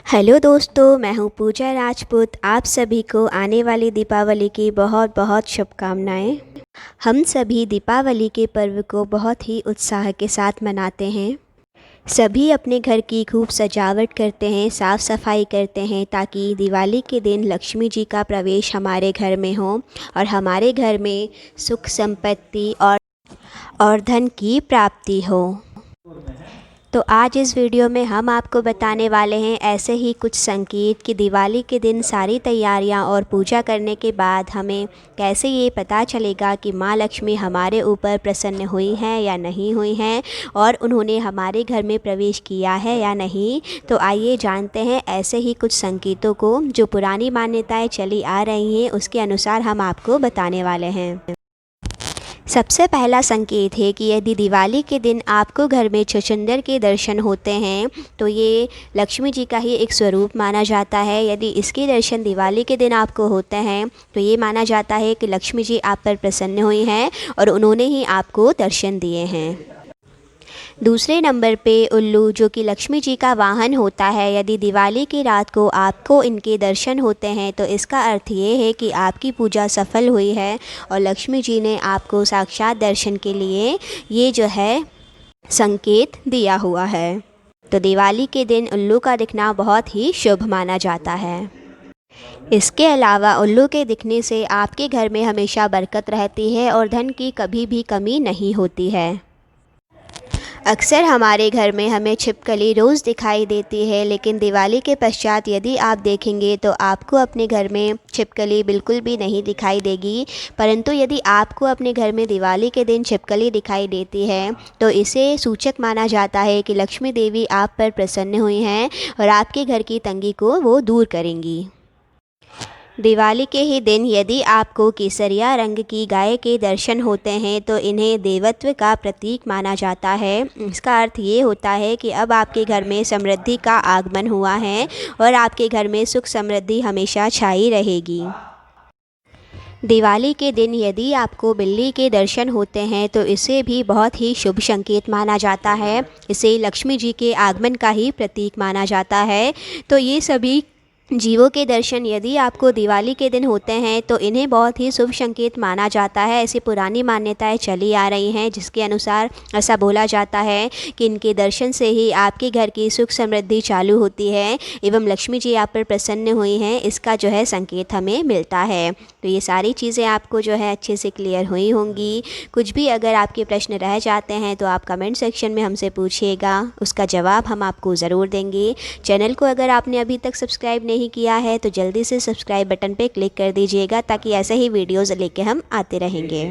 Hello दोस्तों, मैं हूँ पूजा राजपूत। आप सभी को आने वाली दीपावली की बहुत बहुत शुभकामनाएं। हम सभी दीपावली के पर्व को बहुत ही उत्साह के साथ मनाते हैं। सभी अपने घर की खूब सजावट करते हैं, साफ़ सफाई करते हैं ताकि दिवाली के दिन लक्ष्मी जी का प्रवेश हमारे घर में हो और हमारे घर में सुख संपत्ति और धन की प्राप्ति हो। तो आज इस वीडियो में हम आपको बताने वाले हैं ऐसे ही कुछ संकेत कि दिवाली के दिन सारी तैयारियां और पूजा करने के बाद हमें कैसे ये पता चलेगा कि माँ लक्ष्मी हमारे ऊपर प्रसन्न हुई हैं या नहीं हुई हैं और उन्होंने हमारे घर में प्रवेश किया है या नहीं। तो आइए जानते हैं ऐसे ही कुछ संकेतों को जो पुरानी मान्यताएँ चली आ रही हैं, उसके अनुसार हम आपको बताने वाले हैं। सबसे पहला संकेत है कि यदि दिवाली के दिन आपको घर में छछूंदर के दर्शन होते हैं तो ये लक्ष्मी जी का ही एक स्वरूप माना जाता है। यदि इसके दर्शन दिवाली के दिन आपको होते हैं तो ये माना जाता है कि लक्ष्मी जी आप पर प्रसन्न हुई हैं और उन्होंने ही आपको दर्शन दिए हैं। दूसरे नंबर पे उल्लू, जो कि लक्ष्मी जी का वाहन होता है, यदि दिवाली की रात को आपको इनके दर्शन होते हैं तो इसका अर्थ ये है कि आपकी पूजा सफल हुई है और लक्ष्मी जी ने आपको साक्षात दर्शन के लिए ये जो है संकेत दिया हुआ है। तो दिवाली के दिन उल्लू का दिखना बहुत ही शुभ माना जाता है। इसके अलावा उल्लू के दिखने से आपके घर में हमेशा बरकत रहती है और धन की कभी भी कमी नहीं होती है। अक्सर हमारे घर में हमें छिपकली रोज़ दिखाई देती है, लेकिन दिवाली के पश्चात यदि आप देखेंगे तो आपको अपने घर में छिपकली बिल्कुल भी नहीं दिखाई देगी। परंतु यदि आपको अपने घर में दिवाली के दिन छिपकली दिखाई देती है तो इसे सूचक माना जाता है कि लक्ष्मी देवी आप पर प्रसन्न हुई हैं और आपके घर की तंगी को वो दूर करेंगी। दिवाली के ही दिन यदि आपको केसरिया रंग की गाय के दर्शन होते हैं तो इन्हें देवत्व का प्रतीक माना जाता है। इसका अर्थ ये होता है कि अब आपके घर में समृद्धि का आगमन हुआ है और आपके घर में सुख समृद्धि हमेशा छाई रहेगी। दिवाली के दिन यदि आपको बिल्ली के दर्शन होते हैं तो इसे भी बहुत ही शुभ संकेत माना जाता है। इसे लक्ष्मी जी के आगमन का ही प्रतीक माना जाता है। तो ये सभी जीवों के दर्शन यदि आपको दिवाली के दिन होते हैं तो इन्हें बहुत ही शुभ संकेत माना जाता है। ऐसी पुरानी मान्यताएं चली आ रही हैं जिसके अनुसार ऐसा बोला जाता है कि इनके दर्शन से ही आपके घर की सुख समृद्धि चालू होती है एवं लक्ष्मी जी आप पर प्रसन्न हुई हैं, इसका जो है संकेत हमें मिलता है। तो ये सारी चीज़ें आपको जो है अच्छे से क्लियर हुई होंगी। कुछ भी अगर आपके प्रश्न रह जाते हैं तो आप कमेंट सेक्शन में हमसे पूछिएगा, उसका जवाब हम आपको ज़रूर देंगे। चैनल को अगर आपने अभी तक सब्सक्राइब नहीं किया है तो जल्दी से सब्सक्राइब बटन पे क्लिक कर दीजिएगा ताकि ऐसे ही वीडियोज़ लेके हम आते रहेंगे।